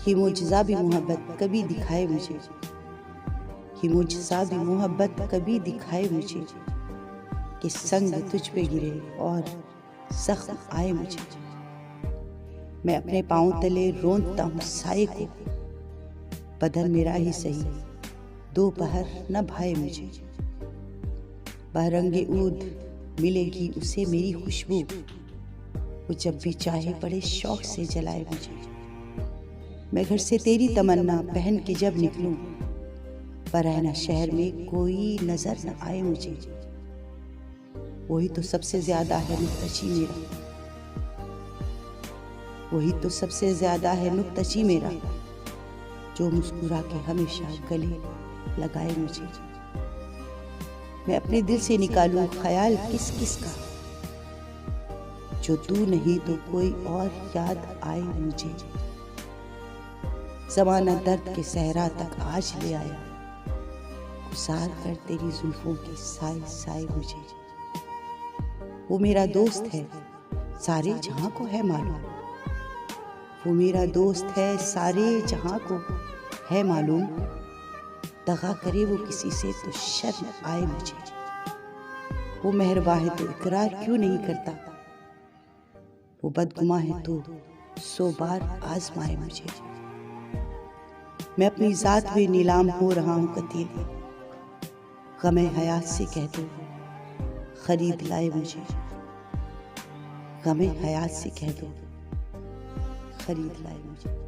ये मुजज़ा भी मोहब्बत कभी दिखाए मुझे, ये मुजज़ा भी मोहब्बत कभी दिखाए मुझे कि संग तुझ पे गिरे और जख्म आए मुझे। मैं अपने पाँव तले रोंदता हूँ साए को, बदन मेरा ही सही दोपहर न भाए मुझे। बरंगे ऊद मिलेगी उसे मेरी खुशबू, वो जब भी चाहे बड़े शौक से जलाए मुझे। मैं घर से तेरी तमन्ना पहन के जब निकलूं, पर ऐना शहर में कोई नजर न आए मुझे। वही तो सबसे ज्यादा है नुक्तची मेरा, वही तो सबसे ज्यादा है नुक्तची मेरा, जो मुस्कुरा के हमेशा गले लगाए मुझे। मैं अपने दिल से निकालूं ख्याल किस किस का, जो तू नहीं तो कोई और याद आए मुझे। ज़माना दर्द के सहरा तक आज ले आया, गुज़ार कर तेरी जुल्फों के साए साए मुझे। वो मेरा दोस्त है सारे जहां को है मालूम, वो मेरा दोस्त है सारे जहां को है मालूम। दगा करे वो किसी से तो शर्म आए मुझे। वो मेहरबान है तो इकरार क्यों नहीं करता, वो बदगुमा है तो 100 बार आजमाए मुझे। मैं अपनी ज़ात में नीलाम हो रहा हूँ कतील, गमे हयात से कह दो खरीद लाए मुझे। गमे हयात से कह दो खरीद लाए मुझे।